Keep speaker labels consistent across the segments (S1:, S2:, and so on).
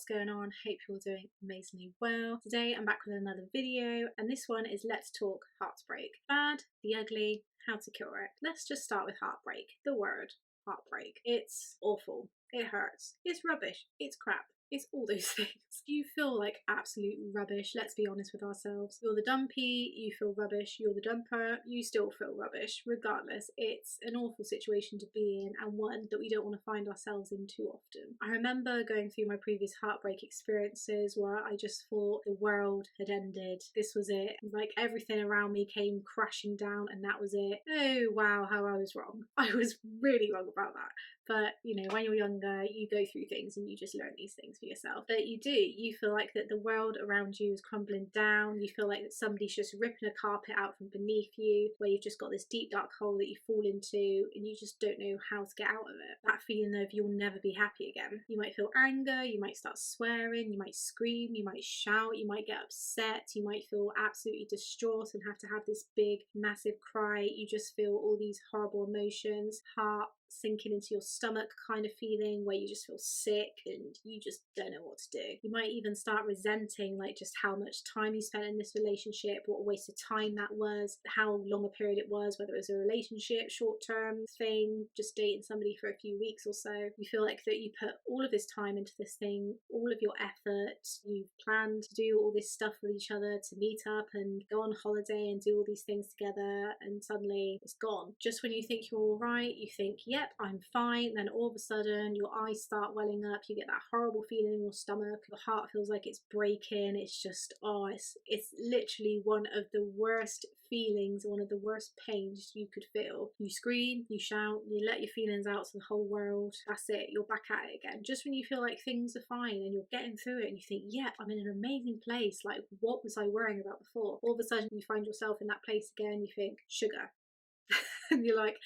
S1: what's going on? Hope you're doing amazingly well. Today I'm back with another video, and this one is Let's Talk Heartbreak. Bad, the ugly, how to cure it. Let's just start with heartbreak. The word heartbreak. It's awful. It hurts. It's rubbish. It's crap. It's all those things. You feel like absolute rubbish, let's be honest with ourselves. You're the dumpy, you feel rubbish. You're the dumper, you still feel rubbish. Regardless, it's an awful situation to be in, and one that we don't want to find ourselves in too often. I remember going through my previous heartbreak experiences where I just thought the world had ended. This was it. Like everything around me came crashing down and that was it. Oh wow, how I was wrong. I was really wrong about that. But, you know, when you're younger, you go through things and you just learn these things for yourself. But you do. You feel like that the world around you is crumbling down. You feel like that somebody's just ripping a carpet out from beneath you, where you've just got this deep, dark hole that you fall into and you just don't know how to get out of it. That feeling of you'll never be happy again. You might feel anger, you might start swearing, you might scream, you might shout, you might get upset, you might feel absolutely distraught and have to have this big, massive cry. You just feel all these horrible emotions, heart sinking into your stomach kind of feeling where you just feel sick and you just don't know what to do. You might even start resenting like just how much time you spent in this relationship, what a waste of time that was, how long a period it was, whether it was a relationship, short-term thing, just dating somebody for a few weeks or so. You feel like that you put all of this time into this thing, all of your effort, you've planned to do all this stuff with each other, to meet up and go on holiday and do all these things together, and suddenly it's gone. Just when you think you're all right, you think, yep, I'm fine, then all of a sudden your eyes start welling up, you get that horrible feeling in your stomach, your heart feels like it's breaking. It's just, it's literally one of the worst feelings, one of the worst pains you could feel. You scream, you shout, you let your feelings out to the whole world. That's it, you're back at it again. Just when you feel like things are fine and you're getting through it and you think, yep, I'm in an amazing place, like what was I worrying about before? All of a sudden you find yourself in that place again, you think, sugar. And you're like,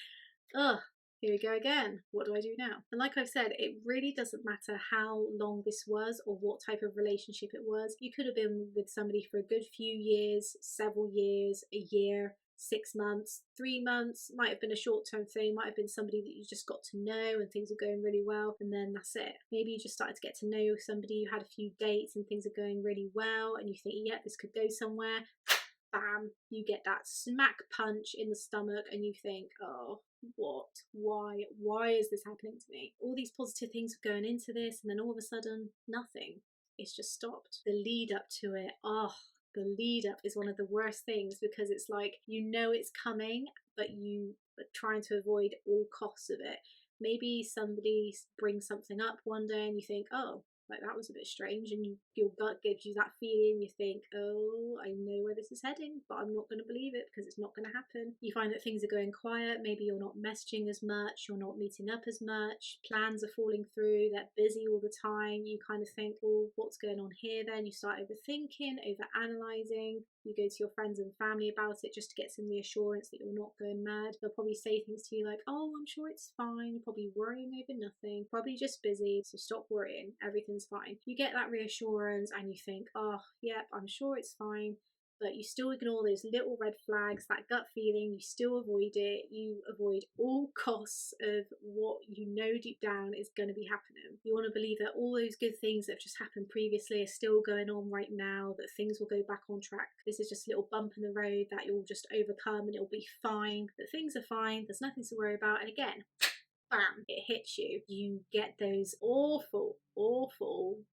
S1: ugh, here we go again. What do I do now? And like I've said, it really doesn't matter how long this was or what type of relationship it was. You could have been with somebody for a good few years, several years, a year, 6 months, 3 months, might have been a short-term thing, might have been somebody that you just got to know and things were going really well, and then that's it. Maybe you just started to get to know somebody, you had a few dates and things are going really well and you think, yeah, this could go somewhere. Bam, you get that smack punch in the stomach and you think, oh, what? Why is this happening to me? All these positive things are going into this and then all of a sudden, nothing. It's just stopped. The lead up to it, the lead up is one of the worst things because it's like, you know it's coming, but you are trying to avoid all costs of it. Maybe somebody brings something up one day and you think, oh, like that was a bit strange, and your gut gives you that feeling. You think, oh, I know where this is heading, but I'm not going to believe it because it's not going to happen. You find that things are going quiet. Maybe you're not messaging as much, you're not meeting up as much, plans are falling through, they're busy all the time. You kind of think, well, what's going on here then? You start overthinking, overanalyzing. You go to your friends and family about it just to get some reassurance that you're not going mad. They'll probably say things to you like, oh, I'm sure it's fine. You're probably worrying over nothing. Probably just busy, so stop worrying. Everything's fine. You get that reassurance and you think, oh, yep, I'm sure it's fine. But you still ignore those little red flags, that gut feeling, you still avoid it. You avoid all costs of what you know deep down is going to be happening. You want to believe that all those good things that have just happened previously are still going on right now, that things will go back on track. This is just a little bump in the road that you'll just overcome and it'll be fine, that things are fine, there's nothing to worry about. And again, bam, it hits you. You get those awful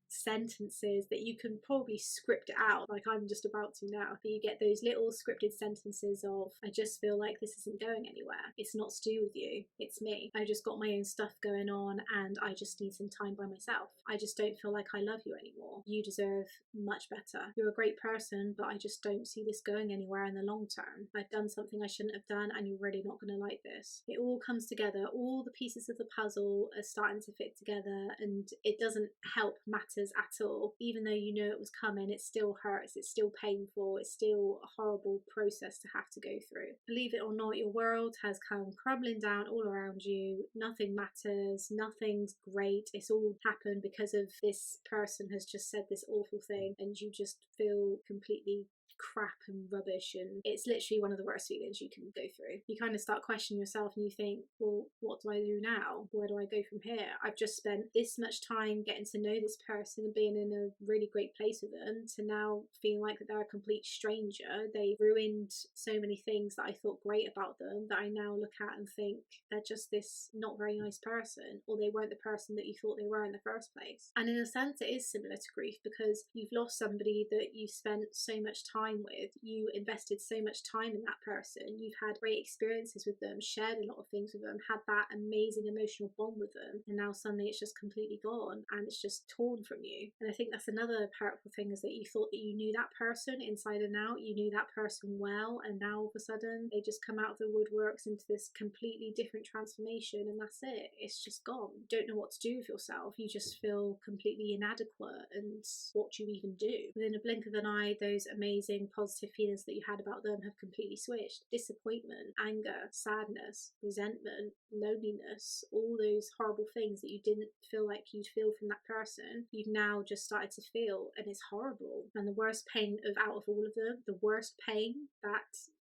S1: sentences that you can probably script out, like I'm just about to now. But you get those little scripted sentences of, I just feel like this isn't going anywhere. It's not to do with you, it's me. I just got my own stuff going on and I just need some time by myself. I just don't feel like I love you anymore. You deserve much better. You're a great person, but I just don't see this going anywhere in the long term. I've done something I shouldn't have done and you're really not going to like this. It all comes together. All the pieces of the puzzle are starting to fit together and it doesn't help matters at all. Even though you know it was coming, it still hurts, it's still painful, it's still a horrible process to have to go through. Believe it or not, your world has come crumbling down all around you. Nothing matters, nothing's great. It's all happened because of this person has just said this awful thing and you just feel completely crap and rubbish, and it's literally one of the worst feelings you can go through. You kind of start questioning yourself and you think, well, what do I do now? Where do I go from here? I've just spent this much time getting to know this person and being in a really great place with them, to now feeling like that they're a complete stranger. They ruined so many things that I thought great about them, that I now look at and think they're just this not very nice person, or they weren't the person that you thought they were in the first place. And in a sense, it is similar to grief, because you've lost somebody that you spent so much time with. You invested so much time in that person. You've had great experiences with them, shared a lot of things with them, had that amazing emotional bond with them, and now suddenly it's just completely gone and it's just torn from you. And I think that's another hurtful thing, is that you thought that you knew that person inside and out, you knew that person well, and now all of a sudden they just come out of the woodworks into this completely different transformation, and that's it. It's just gone. You don't know what to do with yourself. You just feel completely inadequate, and what do you even do? Within a blink of an eye, those amazing positive feelings that you had about them have completely switched. Disappointment, anger, sadness, resentment, loneliness, all those horrible things that you didn't feel like you'd feel from that person, you've now just started to feel, and it's horrible. And the worst pain out of all of them, the worst pain that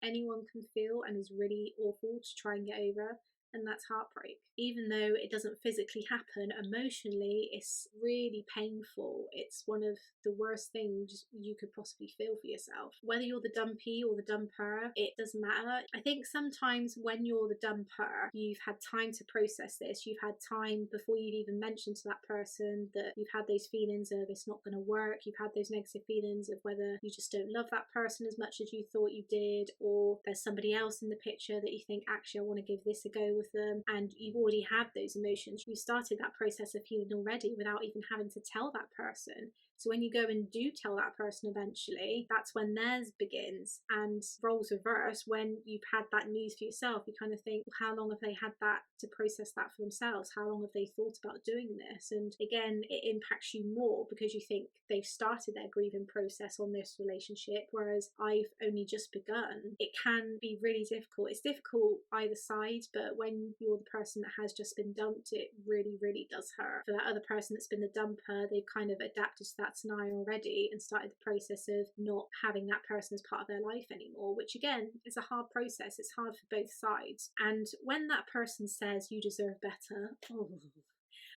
S1: anyone can feel and is really awful to try and get over, and that's heartbreak. Even though it doesn't physically happen, emotionally it's really painful. It's one of the worst things you could possibly feel for yourself. Whether you're the dumpy or the dumper, it doesn't matter. I think sometimes when you're the dumper, you've had time to process this. You've had time before you've even mentioned to that person that you've had those feelings of it's not going to work. You've had those negative feelings of whether you just don't love that person as much as you thought you did, or there's somebody else in the picture that you think, actually I want to give this a go with them, and you've already had those emotions. You started that process of healing already without even having to tell that person. So when you go and do tell that person eventually, that's when theirs begins. And roles reverse, when you've had that news for yourself, you kind of think, well, how long have they had that to process that for themselves? How long have they thought about doing this? And again, it impacts you more because you think they've started their grieving process on this relationship, whereas I've only just begun. It can be really difficult. It's difficult either side, but when you're the person that has just been dumped, it really, really does hurt. For that other person that's been the dumper, they've kind of adapted to that scenario already and started the process of not having that person as part of their life anymore, which again is a hard process. It's hard for both sides. And when that person says you deserve better,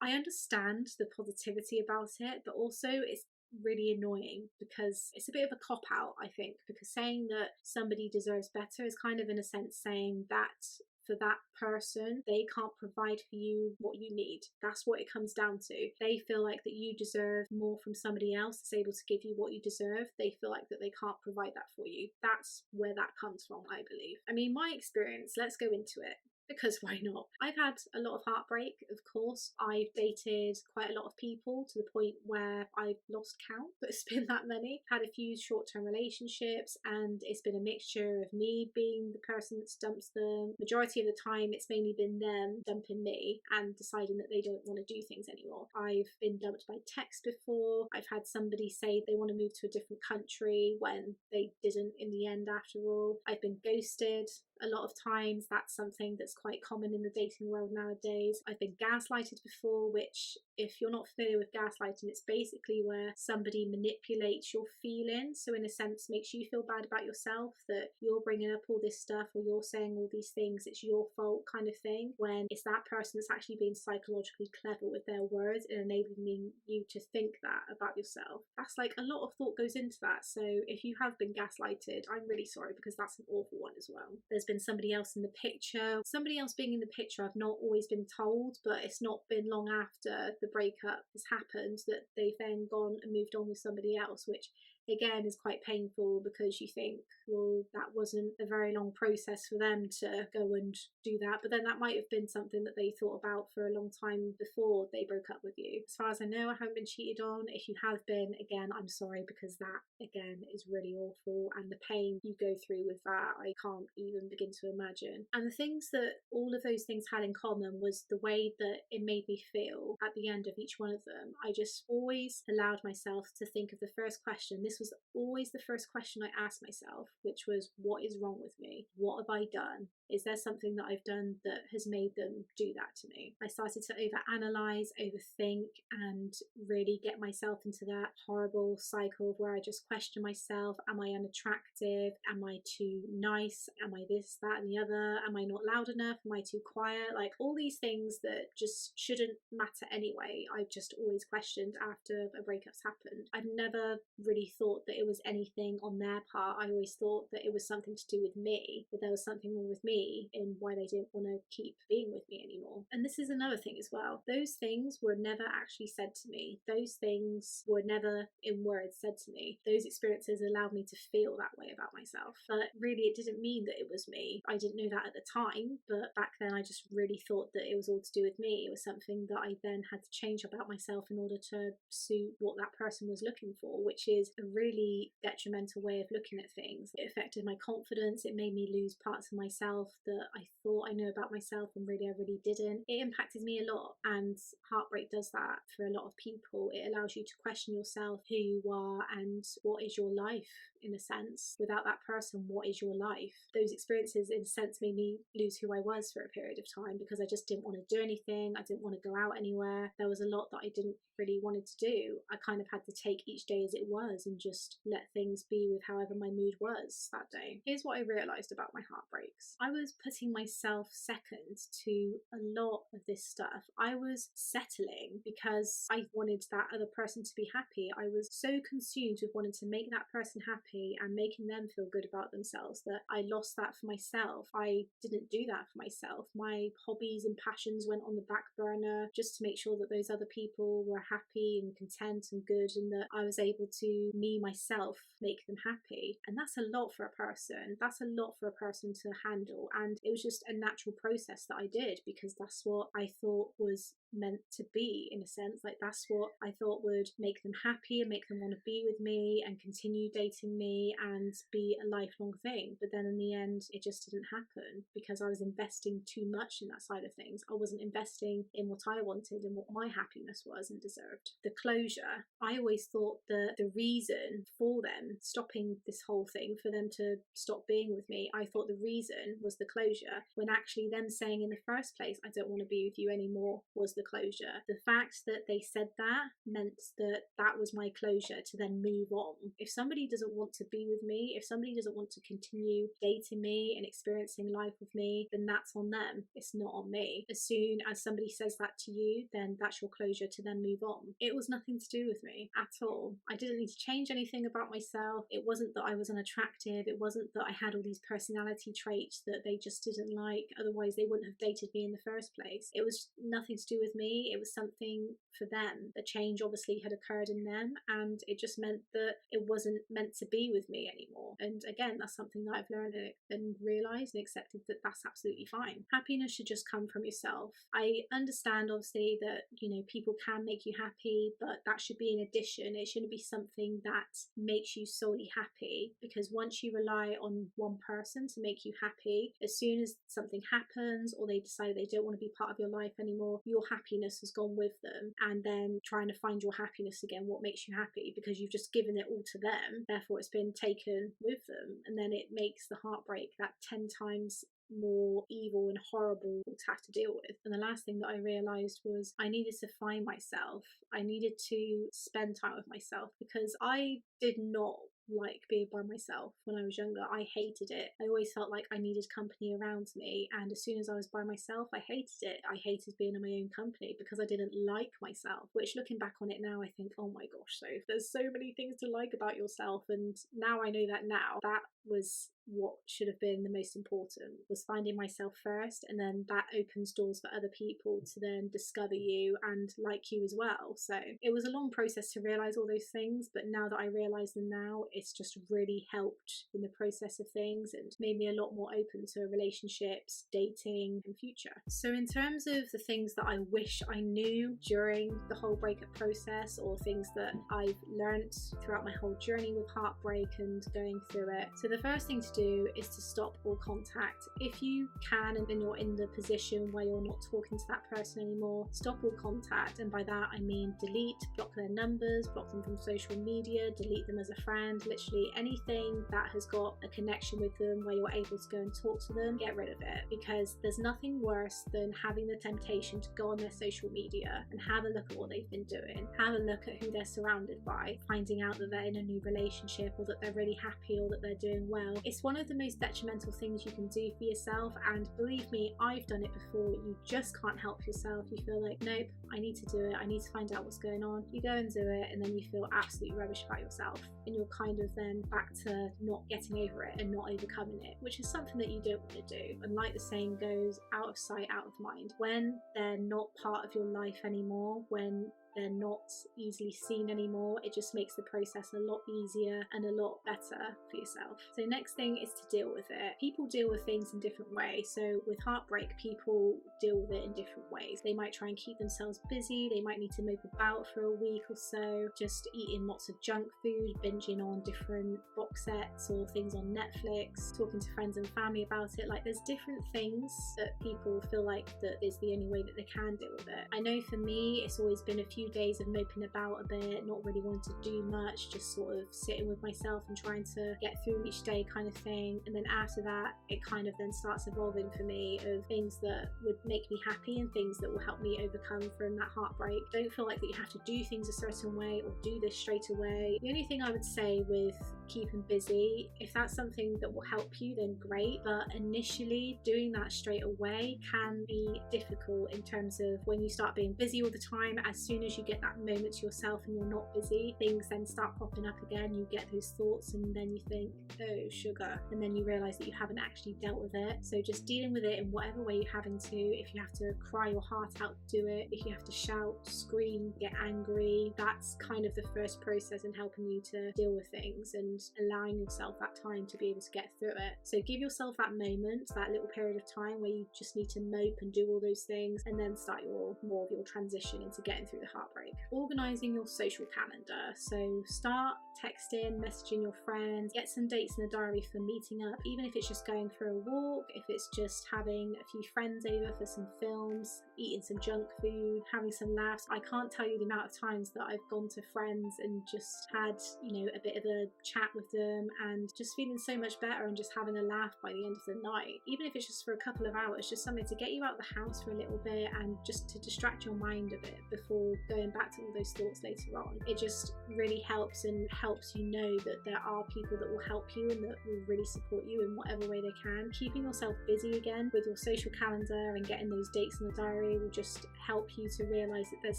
S1: I understand the positivity about it, but also it's really annoying because it's a bit of a cop out, I think, because saying that somebody deserves better is kind of in a sense saying that for that person, they can't provide for you what you need. That's what it comes down to. They feel like that you deserve more from somebody else that's able to give you what you deserve. They feel like that they can't provide that for you. That's where that comes from, I believe. I mean, my experience, let's go into it. Because why not? I've had a lot of heartbreak, of course. I've dated quite a lot of people to the point where I've lost count, but it's been that many. Had a few short-term relationships, and it's been a mixture of me being the person that dumps them. Majority of the time, it's mainly been them dumping me and deciding that they don't want to do things anymore. I've been dumped by text before. I've had somebody say they want to move to a different country when they didn't in the end after all. I've been ghosted. A lot of times that's something that's quite common in the dating world nowadays. I've been gaslighted before, which if you're not familiar with gaslighting, it's basically where somebody manipulates your feelings. So in a sense makes you feel bad about yourself, that you're bringing up all this stuff or you're saying all these things, it's your fault kind of thing, when it's that person that's actually being psychologically clever with their words and enabling you to think that about yourself. That's like a lot of thought goes into that. So if you have been gaslighted, I'm really sorry, because that's an awful one as well. There's been somebody else in the picture. Somebody else being in the picture, I've not always been told, but it's not been long after the breakup has happened that they've then gone and moved on with somebody else, which again is quite painful because you think, well, that wasn't a very long process for them to go and do that, but then that might have been something that they thought about for a long time before they broke up with you. As far as I know, I haven't been cheated on. If you have been, again, I'm sorry, because that again is really awful, and the pain you go through with that, I can't even begin to imagine. And the things that all of those things had in common was the way that it made me feel at the end of each one of them. I just always allowed myself to think of the first question. This was always the first question I asked myself, which was, what is wrong with me? What have I done? Is there something that I've done that has made them do that to me? I started to overanalyze, overthink, and really get myself into that horrible cycle of where I just question myself. Am I unattractive? Am I too nice? Am I this, that, and the other? Am I not loud enough? Am I too quiet? Like all these things that just shouldn't matter anyway. I've just always questioned after a breakup's happened. I've never really thought that it was anything on their part. I always thought that it was something to do with me, that there was something wrong with me in why they didn't want to keep being with me anymore. And this is another thing as well. Those things were never actually said to me. Those things were never in words said to me. Those experiences allowed me to feel that way about myself. But really, it didn't mean that it was me. I didn't know that at the time, but back then I just really thought that it was all to do with me. It was something that I then had to change about myself in order to suit what that person was looking for, which is a really detrimental way of looking at things. It affected my confidence. It made me lose parts of myself that I thought I knew about myself and really I really didn't. It impacted me a lot, and heartbreak does that for a lot of people. It allows you to question yourself, who you are and what is your life, in a sense. Without that person, what is your life? Those experiences in a sense made me lose who I was for a period of time, because I just didn't want to do anything. I didn't want to go out anywhere. There was a lot that I didn't really wanted to do. I kind of had to take each day as it was and just let things be with however my mood was that day. Here's what I realised about my heartbreaks. I was putting myself second to a lot of this stuff. I was settling because I wanted that other person to be happy. I was so consumed with wanting to make that person happy and making them feel good about themselves that I lost that for myself. I didn't do that for myself. My hobbies and passions went on the back burner just to make sure that those other people were happy and content and good, and that I was able to, me, myself, make them happy. And that's a lot for a person. That's a lot for a person to handle. And it was just a natural process that I did, because that's what I thought was meant to be, in a sense. Like that's what I thought would make them happy and make them want to be with me and continue dating me and be a lifelong thing. But then in the end, it just didn't happen because I was investing too much in that side of things. I wasn't investing in what I wanted and what my happiness was and deserved. The closure, I always thought that the reason for them stopping this whole thing, for them to stop being with me, I thought the reason was the closure, when actually them saying in the first place, I don't want to be with you anymore, was the closure. The fact that they said that meant that that was my closure to then move on. If somebody doesn't want to be with me, if somebody doesn't want to continue dating me and experiencing life with me, then that's on them. It's not on me. As soon as somebody says that to you, then that's your closure to then move on. It was nothing to do with me at all. I didn't need to change anything about myself. It wasn't that I was unattractive. It wasn't that I had all these personality traits that they just didn't like. Otherwise, they wouldn't have dated me in the first place. It was nothing to do with me. It was something for them. The change obviously had occurred in them, and it just meant that it wasn't meant to be with me anymore. And again, that's something that I've learned and realised and accepted, that that's absolutely fine. Happiness should just come from yourself. I understand obviously that, you know, people can make you happy, but that should be an addition. It shouldn't be something that makes you solely happy, because once you rely on one person to make you happy, as soon as something happens or they decide they don't want to be part of your life anymore, your happiness has gone with them. And then trying to find your happiness again, what makes you happy, because you've just given it all to them, therefore it's been taken with them. And then it makes the heartbreak that 10 times more evil and horrible to have to deal with. And the last thing that I realised was I needed to find myself. I needed to spend time with myself, because I did not like being by myself when I was younger. I hated it. I always felt like I needed company around me, and as soon as I was by myself, I hated it. I hated being in my own company because I didn't like myself, which looking back on it now, I think, oh my gosh, so there's so many things to like about yourself. And now I know that that was what should have been the most important, was finding myself first, and then that opens doors for other people to then discover you and like you as well. So it was a long process to realise all those things, but now that I realise them now, it's just really helped in the process of things and made me a lot more open to relationships, dating and future. So in terms of the things that I wish I knew during the whole breakup process, or things that I've learnt throughout my whole journey with heartbreak and going through it, so the first thing to do is to stop all contact. If you can, and then you're in the position where you're not talking to that person anymore, stop all contact. And by that I mean delete, block their numbers, block them from social media, delete them as a friend. Literally anything that has got a connection with them where you're able to go and talk to them, get rid of it, because there's nothing worse than having the temptation to go on their social media and have a look at what they've been doing, have a look at who they're surrounded by, finding out that they're in a new relationship or that they're really happy or that they're doing well. It's one of the most detrimental things you can do for yourself, and believe me, I've done it before. You just can't help yourself. You feel like, nope, I need to do it, I need to find out what's going on. You go and do it, and then you feel absolutely rubbish about yourself, and you're kind of then back to not getting over it and not overcoming it, which is something that you don't want to do. And like the saying goes, out of sight, out of mind. When they're not part of your life anymore, when they're not easily seen anymore, it just makes the process a lot easier and a lot better for yourself. So next thing is to deal with it. People deal with things in different ways. So with heartbreak, people deal with it in different ways. They might try and keep themselves busy, they might need to mope about for a week or so, just eating lots of junk food, binging on different box sets or things on Netflix, talking to friends and family about it. Like, there's different things that people feel like that is the only way that they can deal with it. I know for me, it's always been a few days of moping about a bit, not really wanting to do much, just sort of sitting with myself and trying to get through each day kind of thing. And then after that, it kind of then starts evolving for me of things that would make me happy and things that will help me overcome from that heartbreak. Don't feel like that you have to do things a certain way or do this straight away. The only thing I would say with keeping busy, if that's something that will help you, then great, but initially doing that straight away can be difficult in terms of when you start being busy all the time. As soon as you get that moment to yourself and you're not busy, things then start popping up again. You get those thoughts and then you think, oh sugar, and then you realize that you haven't actually dealt with it. So just dealing with it in whatever way you're having to. If you have to cry your heart out, do it. If you have to shout, scream, get angry, that's kind of the first process in helping you to deal with things and allowing yourself that time to be able to get through it. So give yourself that moment, that little period of time where you just need to mope and do all those things, and then start more of your transition into getting through the heartbreak. Organising your social calendar. So start texting, messaging your friends, get some dates in the diary for meeting up, even if it's just going for a walk, if it's just having a few friends over for some films, eating some junk food, having some laughs. I can't tell you the amount of times that I've gone to friends and just had, a bit of a chat with them and just feeling so much better and just having a laugh by the end of the night. Even if it's just for a couple of hours, just something to get you out of the house for a little bit and just to distract your mind a bit before going back to all those thoughts later on. It just really helps, and helps you know that there are people that will help you and that will really support you in whatever way they can. Keeping yourself busy again with your social calendar and getting those dates in the diary will just help you to realise that there's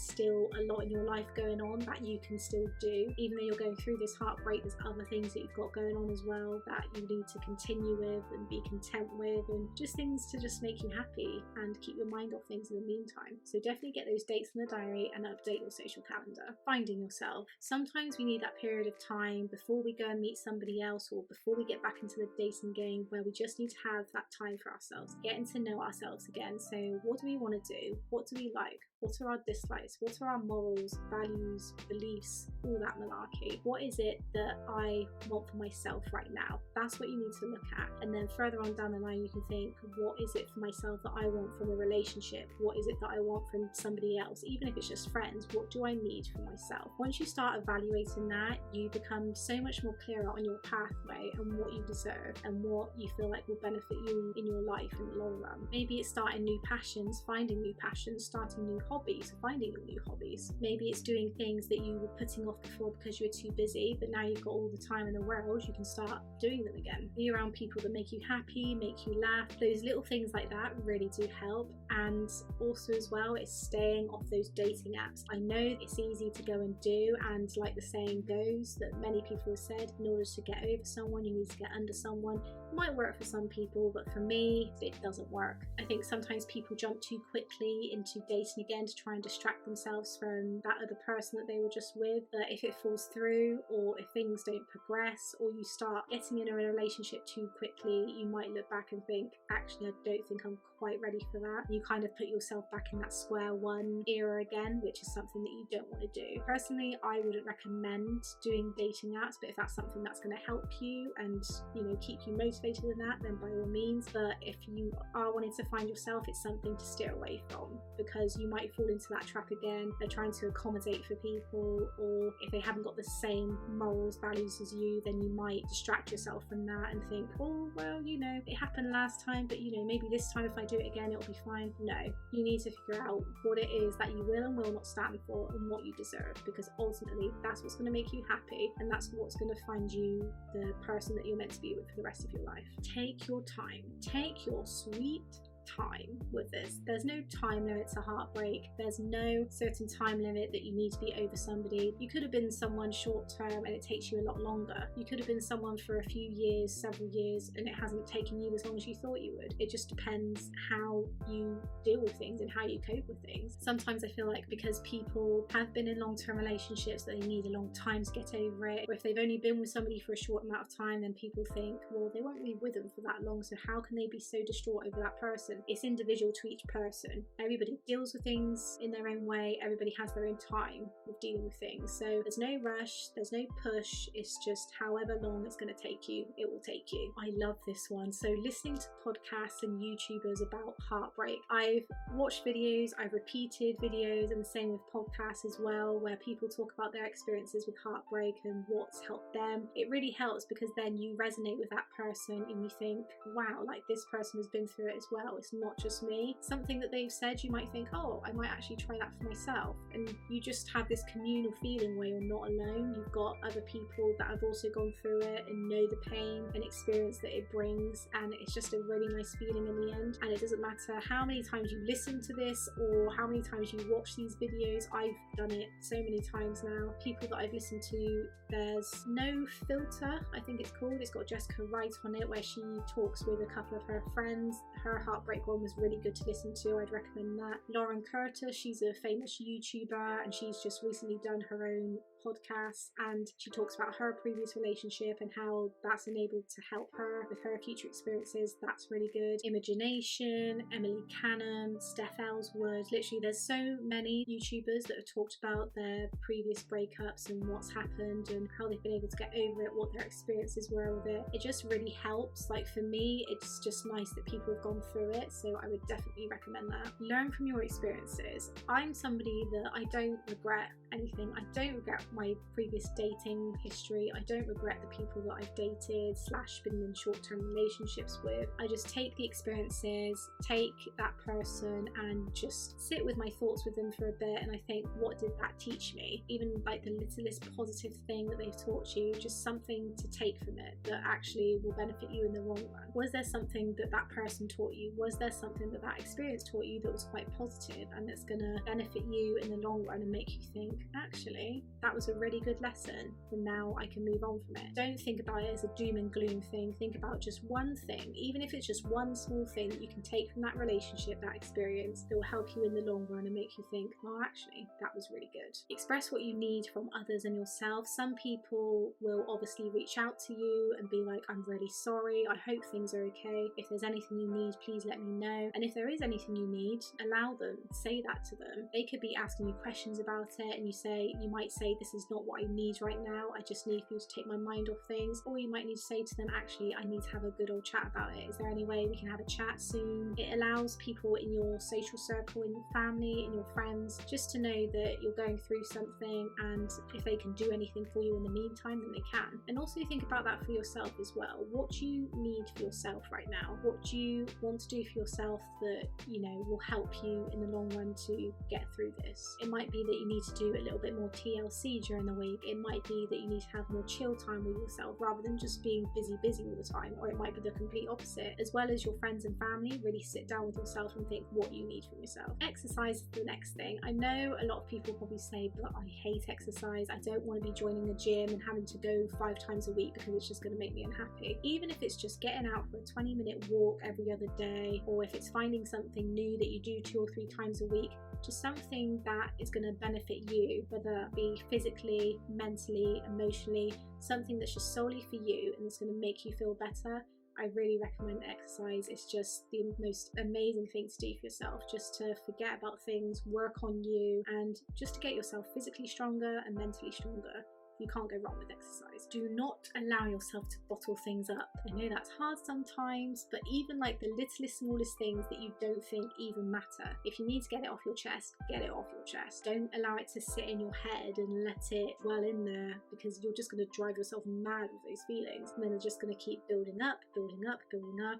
S1: still a lot in your life going on that you can still do. Even though you're going through this heartbreak, there's other things that you've got going on as well that you need to continue with and be content with, and just things to just make you happy and keep your mind off things in the meantime. So definitely get those dates in the diary and update your social calendar. Finding yourself. Sometimes we need that period of time before we go and meet somebody else, or before we get back into the dating game, where we just need to have that time for ourselves, getting to know ourselves again. So what do we want to do? What do we like? What are our dislikes? What are our morals, values, beliefs, all that malarkey? What is it that I want for myself right now? That's what you need to look at. And then further on down the line, you can think, what is it for myself that I want from a relationship? What is it that I want from somebody else? Even if it's just friends, what do I need for myself? Once you start evaluating that, you become so much more clearer on your pathway and what you deserve and what you feel like will benefit you in your life in the long run. Maybe it's starting new passions, finding new passions, starting new hobbies, finding new hobbies. Maybe it's doing things that you were putting off before because you were too busy, but now you've got all the time in the world, you can start doing them again. Be around people that make you happy, make you laugh. Those little things like that really do help. And also as well, it's staying off those dating apps. I know it's easy to go and do, and like the saying goes that many people have said, in order to get over someone, you need to get under someone. It might work for some people, but for me, it doesn't work. I think sometimes people jump too quickly into dating again to try and distract themselves from that other person that they were just with. But if it falls through, or if things don't progress, or you start getting in a relationship too quickly, you might look back and think, actually, I don't think I'm quite ready for that. You kind of put yourself back in that square one era again, which is something that you don't want to do. Personally, I wouldn't recommend doing dating apps, but if that's something that's going to help you and keep you motivated motivated in that, then by all means. But if you are wanting to find yourself, it's something to steer away from, because you might fall into that trap again. They're trying to accommodate for people, or if they haven't got the same morals, values as you, then you might distract yourself from that and think, oh, well, you know, it happened last time, but you know, maybe this time if I do it again, it'll be fine. No, you need to figure out what it is that you will and will not stand for and what you deserve, because ultimately that's what's going to make you happy, and that's what's going to find you the person that you're meant to be with for the rest of your life. Take your time. Take your sweet time with this. There's no time limit to heartbreak. There's no certain time limit that you need to be over somebody. You could have been someone short term and it takes you a lot longer. You could have been someone for a few years, several years, and it hasn't taken you as long as you thought you would. It just depends how you deal with things and how you cope with things. Sometimes I feel like because people have been in long-term relationships that they need a long time to get over it, or if they've only been with somebody for a short amount of time, then people think, well, they weren't really with them for that long, so how can they be so distraught over that person? It's individual to each person. Everybody deals with things in their own way. Everybody has their own time with dealing with things. So there's no rush, there's no push. It's just however long it's going to take you, it will take you. I love this one. So listening to podcasts and YouTubers about heartbreak, I've watched videos, I've repeated videos, and the same with podcasts as well, where people talk about their experiences with heartbreak and what's helped them. It really helps, because then you resonate with that person and you think, wow, like this person has been through it as well. It's not just me. Something that they've said, you might think, oh, I might actually try that for myself. And you just have this communal feeling where you're not alone. You've got other people that have also gone through it and know the pain and experience that it brings, and it's just a really nice feeling in the end. And it doesn't matter how many times you listen to this or how many times you watch these videos. I've done it so many times now. People that I've listened to, there's No Filter, I think it's called. It's got Jessica Wright on it, where she talks with a couple of her friends. Her heartbreak one was really good to listen to. I'd recommend that. Lauren Curtis, she's a famous YouTuber, and she's just recently done her own podcast, and she talks about her previous relationship and how that's enabled to help her with her future experiences. That's really good. Imagination, Emily Canham, Steph Ellswood. Literally, there's so many YouTubers that have talked about their previous breakups and what's happened and how they've been able to get over it, what their experiences were with it. It just really helps. Like for me, it's just nice that people have gone through it, so I would definitely recommend that. Learn from your experiences. I'm somebody that I don't regret anything. I don't regret my previous dating history. I don't regret the people that I've dated / been in short-term relationships with. I just take the experiences, take that person, and just sit with my thoughts with them for a bit, and I think, what did that teach me? Even like the littlest positive thing that they've taught you, just something to take from it that actually will benefit you in the long run. Was there something that that person taught you? Was there something that that experience taught you that was quite positive and that's going to benefit you in the long run and make you think, actually, that was a really good lesson, and now I can move on from it? Don't think about it as a doom and gloom thing. Think about just one thing, even if it's just one small thing that you can take from that relationship, that experience, that will help you in the long run and make you think, oh, actually, that was really good. Express what you need from others and yourself. Some people will obviously reach out to you and be like, I'm really sorry, I hope things are okay. If there's anything you need, please let me know. And if there is anything you need, allow them, say that to them. They could be asking you questions about it, and you might say, this is not what I need right now, I just need you to take my mind off things. Or you might need to say to them, actually, I need to have a good old chat about it. Is there any way we can have a chat soon? It allows people in your social circle, in your family, in your friends, just to know that you're going through something, and if they can do anything for you in the meantime, then they can. And also think about that for yourself as well. What do you need for yourself right now? What do you want to do for yourself that, will help you in the long run to get through this? It might be that you need to do a little bit more TLC during the week. It might be that you need to have more chill time with yourself rather than just being busy all the time. Or it might be the complete opposite. As well as your friends and family, really sit down with yourself and think what you need from yourself. Exercise is the next thing. I know a lot of people probably say, but I hate exercise. I don't want to be joining a gym and having to go 5 times a week because it's just going to make me unhappy. Even if it's just getting out for a 20-minute walk every other day, or if it's finding something new that you do 2 or 3 times a week, just something that is going to benefit you, whether it be physically, mentally, emotionally, something that's just solely for you and it's going to make you feel better. I really recommend exercise. It's just the most amazing thing to do for yourself, just to forget about things, work on you, and just to get yourself physically stronger and mentally stronger. You can't go wrong with exercise. Do not allow yourself to bottle things up. I know that's hard sometimes, but even like the littlest, smallest things that you don't think even matter, if you need to get it off your chest, get it off your chest. Don't allow it to sit in your head and let it dwell in there, because you're just going to drive yourself mad with those feelings, and then they're just going to keep building up,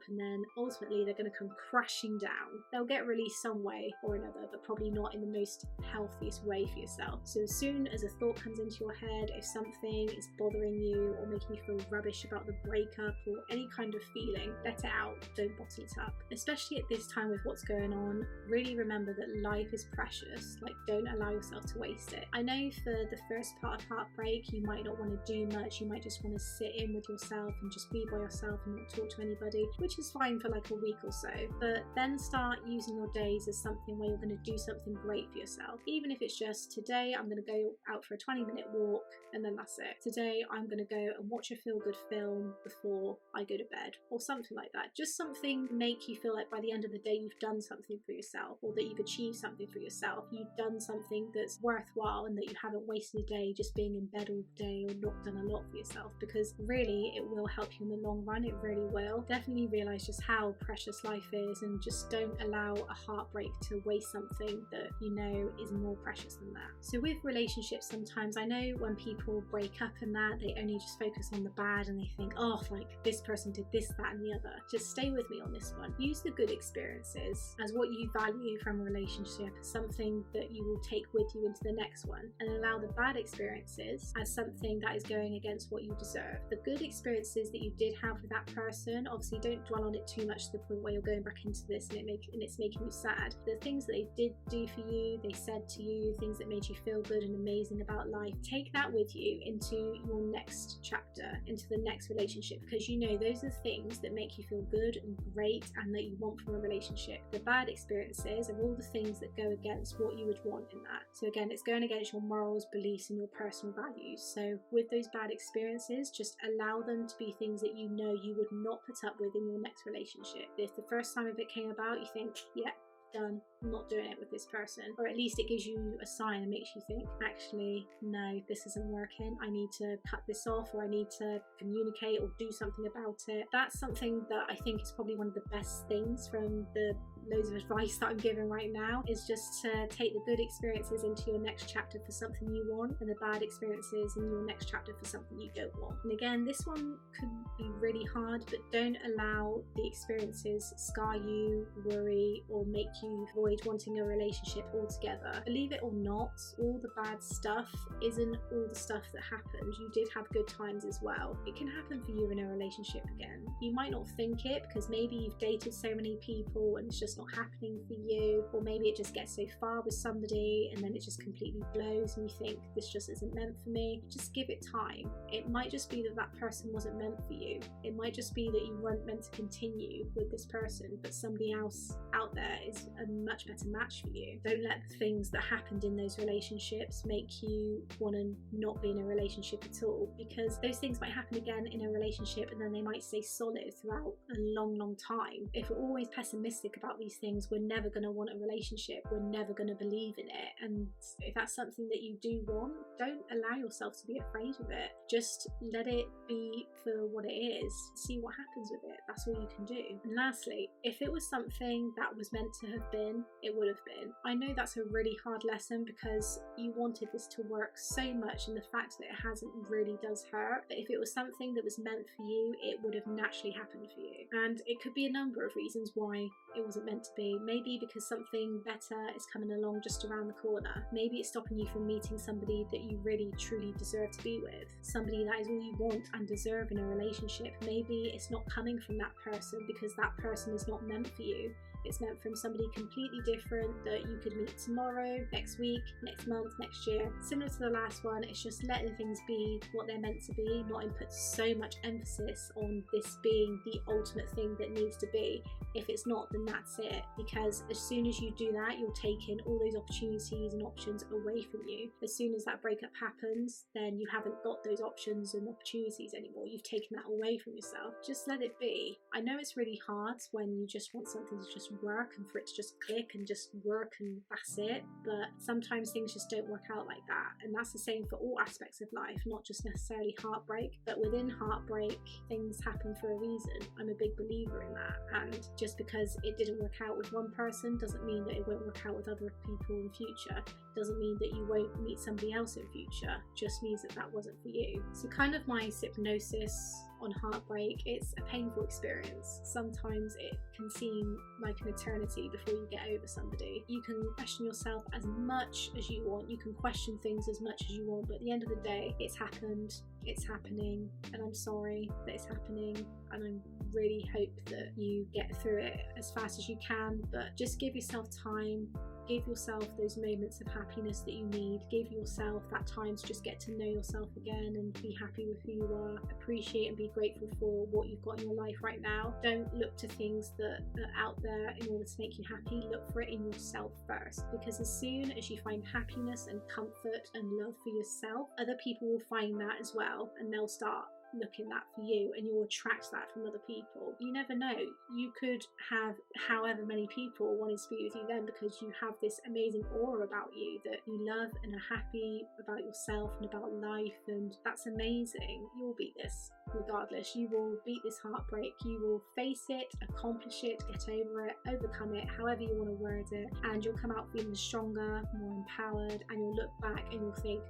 S1: and then ultimately they're going to come crashing down. They'll get released some way or another, but probably not in the most healthiest way for yourself. So as soon as a thought comes into your head, if something is bothering you or making you feel rubbish about the breakup or any kind of feeling, let it out. Don't bottle it up. Especially at this time with what's going on, really remember that life is precious. Like, don't allow yourself to waste it. I know for the first part of heartbreak, you might not want to do much. You might just want to sit in with yourself and just be by yourself and not talk to anybody, which is fine for like a week or so. But then start using your days as something where you're going to do something great for yourself. Even if it's just, today I'm going to go out for a 20-minute walk and then that's it. Today I'm going to go and watch a feel-good film before I go to bed, or something like that. Just something to make you feel like by the end of the day you've done something for yourself, or that you've achieved something for yourself. You've done something that's worthwhile and that you haven't wasted a day just being in bed all day or not done a lot for yourself, because really it will help you in the long run. It really will. Definitely realize just how precious life is, and just don't allow a heartbreak to waste something that you know is more precious than that. So with relationships, sometimes I know when people break up and that, they only just focus on the bad and they think, oh, like this person did this, that and the other. Just stay with me on this one. Use the good experiences as what you value from a relationship, as something that you will take with you into the next one, and allow the bad experiences as something that is going against what you deserve. The good experiences that you did have with that person, obviously don't dwell on it too much to the point where you're going back into this and it's making you sad. The things that they did do for you, they said to you, things that made you feel good and amazing about life, take that with you into your next chapter, into the next relationship, because you know those are things that make you feel good and great and that you want from a relationship. The bad experiences are all the things that go against what you would want in that. So again, it's going against your morals, beliefs and your personal values. So with those bad experiences, just allow them to be things that you know you would not put up with in your next relationship. If the first time of it came about, you think, yeah, done, I'm not doing it with this person, or at least it gives you a sign and makes you think, actually no, this isn't working, I need to cut this off, or I need to communicate or do something about it. That's something that I think is probably one of the best things from the loads of advice that I'm giving right now, is just to take the good experiences into your next chapter for something you want, and the bad experiences in your next chapter for something you don't want. And again, this one could be really hard, but don't allow the experiences scar you, worry, or make you avoid wanting a relationship altogether. Believe it or not, all the bad stuff isn't all the stuff that happened. You did have good times as well. It can happen for you in a relationship again. You might not think it, because maybe you've dated so many people and it's just not happening for you, or maybe it just gets so far with somebody and then it just completely blows and you think, this just isn't meant for me. Just give it time. It might just be that that person wasn't meant for you. It might just be that you weren't meant to continue with this person, but somebody else out there is a much better match for you. Don't let the things that happened in those relationships make you want to not be in a relationship at all, because those things might happen again in a relationship and then they might stay solid throughout a long time. If we're always pessimistic about these things, we're never going to want a relationship, we're never going to believe in it. And if that's something that you do want, don't allow yourself to be afraid of it. Just let it be for what it is. See what happens with it. That's all you can do. And lastly, if it was something that was meant to have been, it would have been. I know that's a really hard lesson, because you wanted this to work so much, and the fact that it hasn't really does hurt. But if it was something that was meant for you, it would have naturally happened for you. And it could be a number of reasons why it wasn't meant to be. Maybe because something better is coming along just around the corner. Maybe it's stopping you from meeting somebody that you really truly deserve to be with, somebody that is all you want and deserve in a relationship. Maybe it's not coming from that person because that person is not meant for you. It's meant from somebody completely different that you could meet tomorrow, next week, next month, next year. Similar to the last one, it's just letting things be what they're meant to be, not put so much emphasis on this being the ultimate thing that needs to be. If it's not, then that's it, because as soon as you do that, you're taking all those opportunities and options away from you. As soon as that breakup happens, then you haven't got those options and opportunities anymore. You've taken that away from yourself. Just let it be. I know it's really hard when you just want something to just work and for it to just click and just work and that's it. But sometimes things just don't work out like that, and that's the same for all aspects of life, not just necessarily heartbreak. But within heartbreak, things happen for a reason. I'm a big believer in that, and just because it didn't work out with one person doesn't mean that it won't work out with other people in future. Doesn't mean that you won't meet somebody else in future, just means that that wasn't for you. So kind of my hypnosis on heartbreak, it's a painful experience. Sometimes it can seem like an eternity before you get over somebody. You can question yourself as much as you want, you can question things as much as you want, but at the end of the day, it's happened, it's happening, and I'm sorry that it's happening, and I really hope that you get through it as fast as you can. But just give yourself time. Give yourself those moments of happiness that you need. Give yourself that time to just get to know yourself again and be happy with who you are. Appreciate and be grateful for what you've got in your life right now. Don't look to things that are out there in order to make you happy. Look for it in yourself first, because as soon as you find happiness and comfort and love for yourself, other people will find that as well, and they'll start looking that for you, and you'll attract that from other people. You never know, you could have however many people wanting to speak with you then, because you have this amazing aura about you that you love and are happy about yourself and about life, and that's amazing. You'll beat this regardless. You will beat this heartbreak. You will face it, accomplish it, get over it, overcome it, however you want to word it, and you'll come out feeling stronger, more empowered, and you'll look back and you'll think,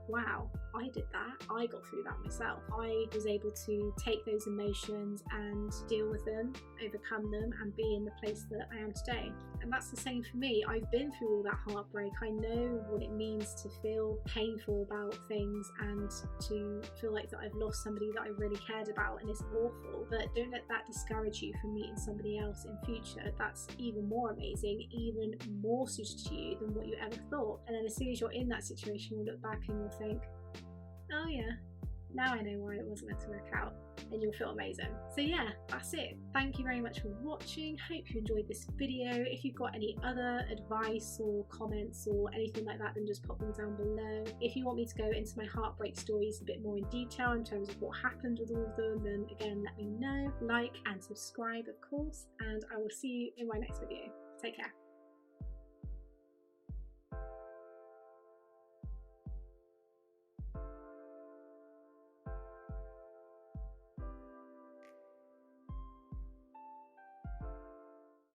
S1: wow, I did that. I got through that myself. I was able to take those emotions and deal with them, overcome them, and be in the place that I am today. And that's the same for me. I've been through all that heartbreak. I know what it means to feel painful about things and to feel like that I've lost somebody that I really cared about, and it's awful. But don't let that discourage you from meeting somebody else in future that's even more amazing, even more suited to you than what you ever thought. And then as soon as you're in that situation, you'll look back and you'll think, oh yeah, now I know why it wasn't meant to work out, and you'll feel amazing. So yeah, that's it. Thank you very much for watching. Hope you enjoyed this video. If you've got any other advice or comments or anything like that, then just pop them down below. If you want me to go into my heartbreak stories a bit more in detail in terms of what happened with all of them, then again, let me know. Like and subscribe, of course, and I will see you in my next video. Take care.